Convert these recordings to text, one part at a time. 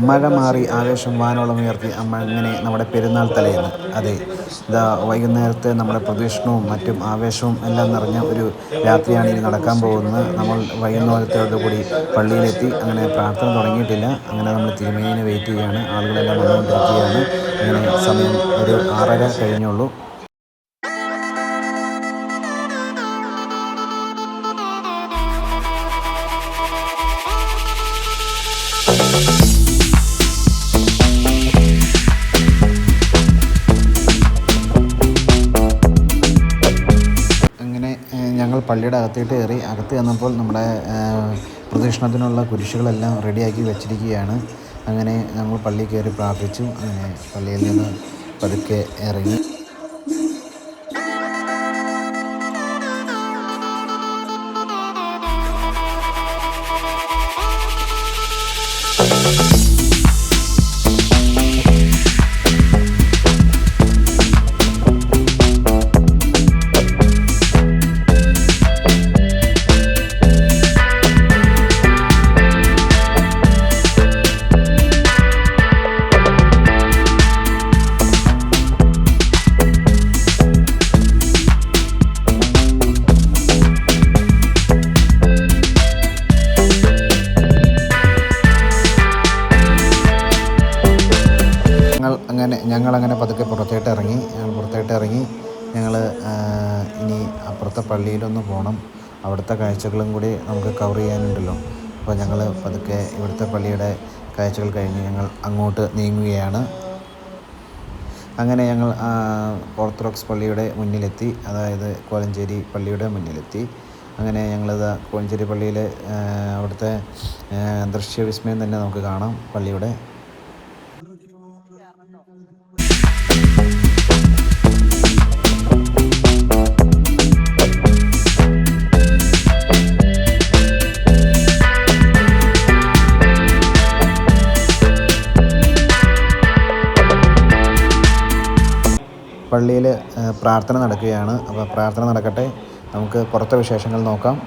മഴ മാറി ആവേശം വാനോളമുയർത്തി അമ്മ അങ്ങനെ നമ്മുടെ പെരുന്നാൾ തലേന്ന്. അതെ, ഇതാ വൈകുന്നേരത്തെ നമ്മുടെ പ്രദക്ഷിണവും മറ്റും ആവേശവും എല്ലാം നിറഞ്ഞ ഒരു രാത്രിയാണ് ഇനി നടക്കാൻ പോകുന്നത്. നമ്മൾ വൈകുന്നേരത്തോടുകൂടി പള്ളിയിലെത്തി. അങ്ങനെ പ്രാർത്ഥന തുടങ്ങിയിട്ടില്ല. അങ്ങനെ നമ്മൾ തിരുമേനിയെ വെയിറ്റ് ചെയ്യുകയാണ്. ആളുകളെല്ലാം വന്നുകൊണ്ടിരിക്കുകയാണ്. അങ്ങനെ സമയം ഒരു 6:30 കഴിഞ്ഞുള്ളൂ. ഞങ്ങൾ പള്ളിയുടെ അകത്തേട്ട് കയറി. അകത്ത് ചെന്നപ്പോൾ നമ്മുടെ പ്രദക്ഷിണത്തിനുള്ള കുരിശുകളെല്ലാം റെഡിയാക്കി വെച്ചിരിക്കുകയാണ്. അങ്ങനെ ഞങ്ങൾ പള്ളിയിൽ കയറി പ്രാർത്ഥിച്ചു. അങ്ങനെ പള്ളിയിൽ നിന്ന് പതുക്കെ ഇറങ്ങി. ഞങ്ങളങ്ങനെ പതുക്കെ പുറത്തേട്ട് ഇറങ്ങി. ഞങ്ങൾ ഇനി അപ്പുറത്തെ പള്ളിയിലൊന്ന് പോകണം. അവിടുത്തെ കാഴ്ചകളും കൂടി നമുക്ക് കവർ ചെയ്യാനുണ്ടല്ലോ. അപ്പോൾ ഞങ്ങൾ പതുക്കെ ഇവിടുത്തെ പള്ളിയുടെ കാഴ്ചകൾ കഴിഞ്ഞ് ഞങ്ങൾ അങ്ങോട്ട് നീങ്ങുകയാണ്. അങ്ങനെ ഞങ്ങൾ ഓർത്തഡോക്സ് പള്ളിയുടെ മുന്നിലെത്തി. അതായത് കോലഞ്ചേരി പള്ളിയുടെ മുന്നിലെത്തി. അങ്ങനെ ഞങ്ങളിത് കോലഞ്ചേരി പള്ളിയിലെ അവിടുത്തെ ദൃശ്യവിസ്മയം തന്നെ നമുക്ക് കാണാം പള്ളിയുടെ. പള്ളിയിൽ പ്രാർത്ഥന നടക്കുകയാണ്. അപ്പോൾ പ്രാർത്ഥന നടക്കട്ടെ. നമുക്ക് പുറത്തെ വിശേഷങ്ങൾ നോക്കാം.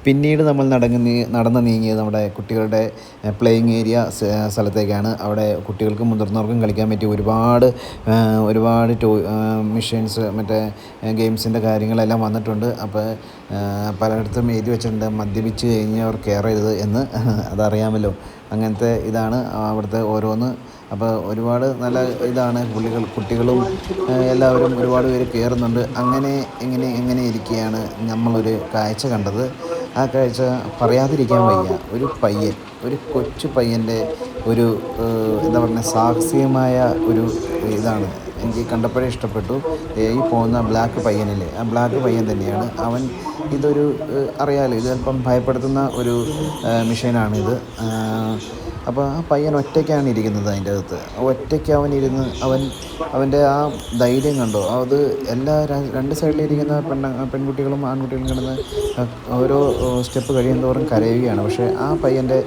പിന്നീട് നമ്മൾ നടന്ന് നീങ്ങിയത് നമ്മുടെ കുട്ടികളുടെ പ്ലേയിങ് ഏരിയ സ്ഥലത്തേക്കാണ്. അവിടെ കുട്ടികൾക്കും മുതിർന്നവർക്കും കളിക്കാൻ പറ്റിയ ഒരുപാട് മെഷീൻസ്, മറ്റേ ഗെയിംസിൻ്റെ കാര്യങ്ങളെല്ലാം വന്നിട്ടുണ്ട്. അപ്പോൾ പലയിടത്തും എഴുതി വെച്ചിട്ടുണ്ട്, മദ്യപിച്ച് കഴിഞ്ഞവർ കയറരുത് എന്ന്. അതറിയാമല്ലോ, അങ്ങനത്തെ ഇതാണ് അവിടുത്തെ ഓരോന്ന്. അപ്പോൾ ഒരുപാട് നല്ല ഇതാണ്. കുട്ടികളും എല്ലാവരും ഒരുപാട് പേര് കയറുന്നുണ്ട്. എങ്ങനെ ഇരിക്കുകയാണ് നമ്മളൊരു കാഴ്ച കണ്ടത്. ആ കാഴ്ച പറയാതിരിക്കാൻ വയ്യ. ഒരു കൊച്ചു പയ്യൻ്റെ ഒരു എന്താ പറയുക, സാഹസികമായ ഒരു ഇതാണ്. എനിക്ക് കണ്ടപ്പോഴേ ഇഷ്ടപ്പെട്ടു. ഈ പോകുന്ന ബ്ലാക്ക് പയ്യനില്ലേ, ആ ബ്ലാക്ക് പയ്യൻ തന്നെയാണ് അവൻ. ഇതൊരു അറിയാമല്ലോ, ഇത് അല്പം ഭയപ്പെടുത്തുന്ന ഒരു മെഷീനാണിത്. അപ്പോൾ ആ പയ്യൻ ഒറ്റയ്ക്കാണ് ഇരിക്കുന്നത് അതിൻ്റെ അകത്ത്. ഒറ്റയ്ക്ക് അവനിരുന്ന് അവൻ്റെ ആ ധൈര്യം കണ്ടോ. അത് രണ്ട് സൈഡിലിരിക്കുന്ന പെൺകുട്ടികളും ആൺകുട്ടികളും കിടന്ന് ഓരോ സ്റ്റെപ്പ് കഴിയുന്തോറും കരയുകയാണ്. പക്ഷേ ആ പയ്യൻ്റെ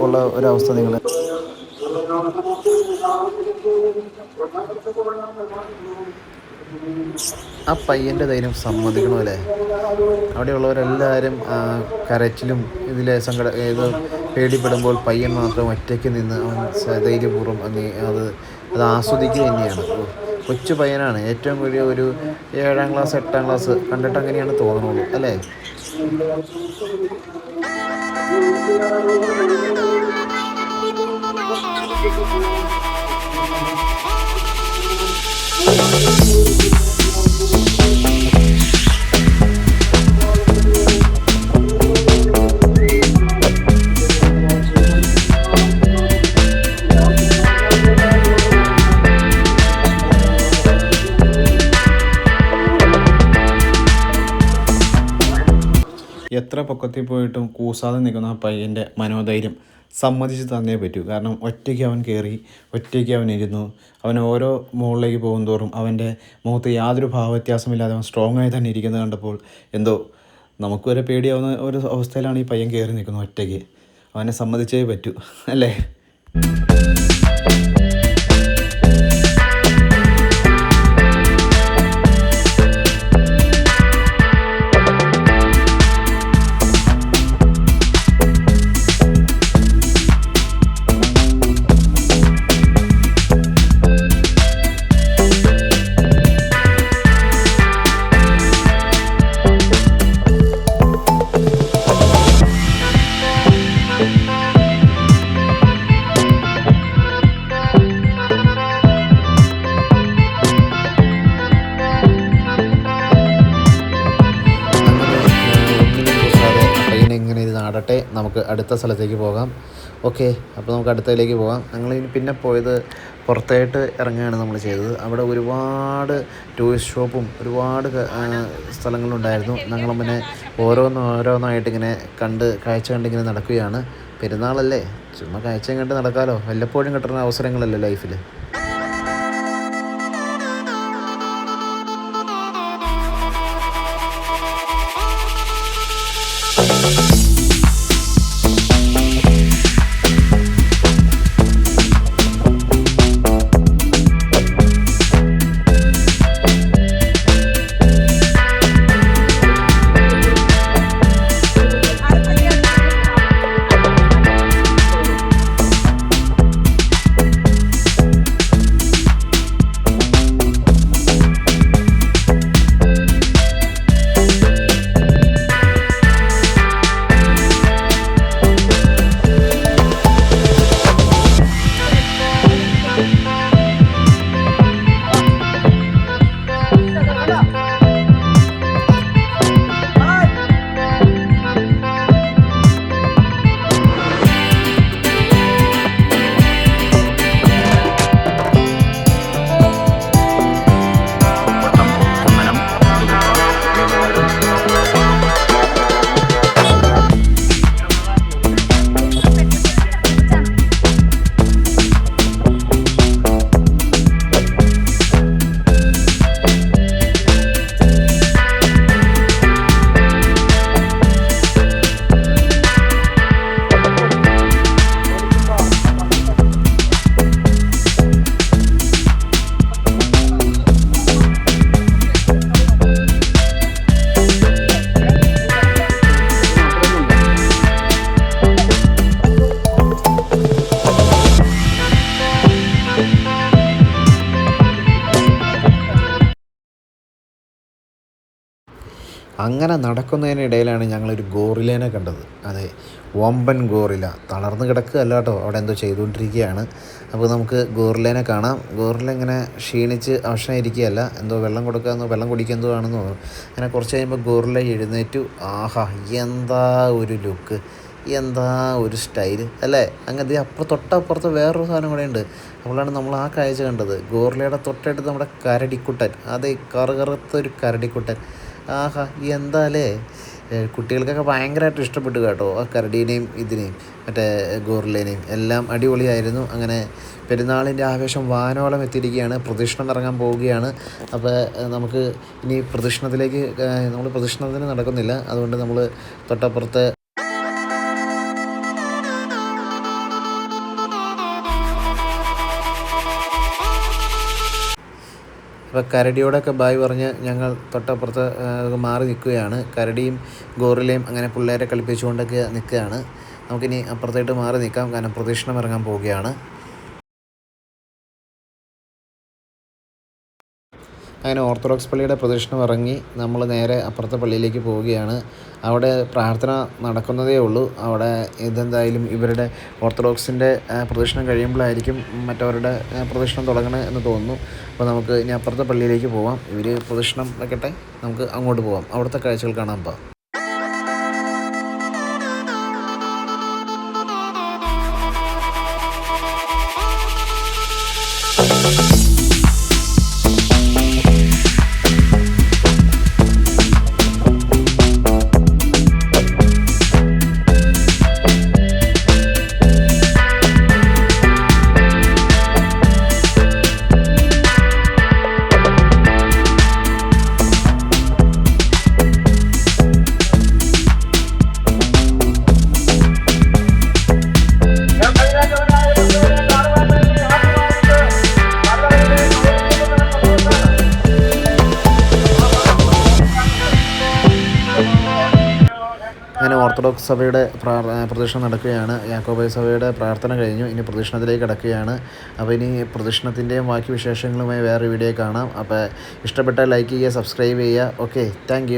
ഉള്ള ഒരവസ്ഥ നിങ്ങൾ ആ പയ്യൻ്റെ ധൈര്യം സമ്മതിക്കണമല്ലേ. അവിടെയുള്ളവരെല്ലാവരും കരച്ചിലും ഇത് പേടിപ്പെടുമ്പോൾ പയ്യൻ മാത്രം ഒറ്റയ്ക്ക് നിന്ന് അവൻ ധൈര്യപൂർവ്വം അത് ആസ്വദിക്കുക തന്നെയാണ്. കൊച്ചു പയ്യനാണ്. ഏറ്റവും വലിയ ഒരു 7ാം ക്ലാസ് 8ാം ക്ലാസ് കണ്ടിട്ട് അങ്ങനെയാണ് തോന്നുന്നുള്ളൂ അല്ലേ. എത്ര പൊക്കത്തിൽ പോയിട്ടും കൂസാതെ നിൽക്കുന്ന ആ പയ്യൻ്റെ മനോധൈര്യം സമ്മതിച്ച് തന്നേ പറ്റൂ. കാരണം ഒറ്റയ്ക്ക് അവൻ കയറി, ഒറ്റയ്ക്ക് അവൻ ഇരുന്നു. അവൻ ഓരോ മുകളിലേക്ക് പോകും തോറും അവൻ്റെ മുഖത്ത് യാതൊരു ഭാവവ്യത്യാസമില്ലാതെ അവൻ സ്ട്രോങ് ആയി തന്നെ ഇരിക്കുന്നത് കണ്ടപ്പോൾ എന്തോ നമുക്ക് വരെ പേടിയാവുന്ന ഒരു അവസ്ഥയിലാണ് ഈ പയ്യൻ കയറി നിൽക്കുന്നത് ഒറ്റയ്ക്ക്. അവനെ സമ്മതിച്ചേ പറ്റൂ അല്ലേ. ആടട്ടെ, നമുക്ക് അടുത്ത സ്ഥലത്തേക്ക് പോകാം. ഓക്കെ, അപ്പോൾ നമുക്ക് അടുത്തതിലേക്ക് പോകാം. ഞങ്ങളിനി പിന്നെ പോയത് പുറത്തായിട്ട് ഇറങ്ങുകയാണ് നമ്മൾ ചെയ്തത്. അവിടെ ഒരുപാട് ടൂറിസ്റ്റ് ഷോപ്പും ഒരുപാട് സ്ഥലങ്ങളുണ്ടായിരുന്നു. ഞങ്ങൾ പിന്നെ ഓരോന്നായിട്ട് ഇങ്ങനെ കാഴ്ച കണ്ടിങ്ങനെ നടക്കുകയാണ്. പെരുന്നാളല്ലേ, ചുമ്മാ കാഴ്ചയും കണ്ട് നടക്കാമല്ലോ. വല്ലപ്പോഴും കിട്ടുന്ന അവസരങ്ങളല്ലേ ലൈഫിൽ. അങ്ങനെ നടക്കുന്നതിനിടയിലാണ് ഞങ്ങളൊരു ഗോറിലേനെ കണ്ടത്. അതെ, വമ്പൻ ഗോറില്ല. തളർന്ന് കിടക്കുകയല്ല കേട്ടോ, അവിടെ എന്തോ ചെയ്തുകൊണ്ടിരിക്കുകയാണ്. അപ്പോൾ നമുക്ക് ഗോറിലേനെ കാണാം. ഗോറില ഇങ്ങനെ ക്ഷീണിച്ച് അവശനായിരിക്കുകയല്ല, എന്തോ വെള്ളം കൊടുക്കുക, വെള്ളം കുടിക്കുന്നതോ ആണെന്ന് തോന്നുന്നു. അങ്ങനെ കുറച്ച് കഴിയുമ്പോൾ ഗോറില എഴുന്നേറ്റു. ആഹാ, എന്താ ഒരു ലുക്ക്, എന്താ ഒരു സ്റ്റൈല് അല്ലേ. അങ്ങനെ തൊട്ടപ്പുറത്ത് വേറൊരു സാധനം കൂടെ ഉണ്ട്. അപ്പോഴാണ് നമ്മൾ ആ കാഴ്ച കണ്ടത്. ഗോറിലയുടെ തൊട്ടടുത്ത് നമ്മുടെ കരടിക്കുട്ടൻ, അതെ, കറുകറുത്തൊരു കരടിക്കുട്ടൻ. ആഹാ, എന്താ അല്ലേ. കുട്ടികൾക്കൊക്കെ ഭയങ്കരമായിട്ട് ഇഷ്ടപ്പെട്ടു കേട്ടോ, ആ കരടീനെയും ഇതിനെയും മറ്റേ ഗോറിലേനെയും എല്ലാം അടിപൊളിയായിരുന്നു. അങ്ങനെ പെരുന്നാളിൻ്റെ ആവേശം വാനോളം എത്തിയിരിക്കുകയാണ്. പ്രദക്ഷിണം ഇറങ്ങാൻ പോവുകയാണ്. അപ്പോൾ നമുക്ക് ഇനി പ്രദക്ഷിണത്തിലേക്ക്, നമ്മൾ പ്രദക്ഷിണത്തിന് നടക്കുന്നില്ല, അതുകൊണ്ട് നമ്മൾ തൊട്ടപ്പുറത്ത് അപ്പോൾ കരടിയോടൊക്കെ ബായ് പറഞ്ഞ് ഞങ്ങൾ തൊട്ടപ്പുറത്ത് മാറി നിൽക്കുകയാണ്. കരടിയും ഗോറിലയും അങ്ങനെ പിള്ളേരെ കളിപ്പിച്ചുകൊണ്ടൊക്കെ നിൽക്കുകയാണ്. നമുക്കിനി അപ്പുറത്തായിട്ട് മാറി നിൽക്കാം, കാരണം പ്രദക്ഷിണം ഇറങ്ങാൻ പോവുകയാണ്. അങ്ങനെ ഓർത്തഡോക്സ് പള്ളിയുടെ പ്രദക്ഷിണം ഇറങ്ങി നമ്മൾ നേരെ അപ്പുറത്തെ പള്ളിയിലേക്ക് പോവുകയാണ്. അവിടെ പ്രാർത്ഥന നടക്കുന്നതേ ഉള്ളൂ. അവിടെ ഇതെന്തായാലും ഇവരുടെ ഓർത്തഡോക്സിൻ്റെ പ്രദക്ഷിണം കഴിയുമ്പോഴായിരിക്കും മറ്റവരുടെ പ്രദക്ഷിണം തുടങ്ങണത് എന്ന് തോന്നുന്നു. അപ്പോൾ നമുക്ക് ഇനി അപ്പുറത്തെ പള്ളിയിലേക്ക് പോവാം. ഇവർ പ്രദക്ഷിണം വെക്കട്ടെ, നമുക്ക് അങ്ങോട്ട് പോവാം, അവിടുത്തെ കാഴ്ചകൾ കാണാൻ പോവാം. അങ്ങനെ ഓർത്തഡോക്സ് സഭയുടെ പ്രദക്ഷിണം നടക്കുകയാണ്. യാക്കോബായ സഭയുടെ പ്രാർത്ഥന കഴിഞ്ഞു, ഇനി പ്രദക്ഷിണത്തിലേക്ക് കിടക്കുകയാണ്. അപ്പോൾ ഇനി പ്രദക്ഷിണത്തിൻ്റെയും ബാക്കി വിശേഷങ്ങളുമായി വേറെ വീഡിയോ കാണാം. അപ്പോൾ ഇഷ്ടപ്പെട്ടാൽ ലൈക്ക് ചെയ്യുക, സബ്സ്ക്രൈബ് ചെയ്യുക. Okay, thank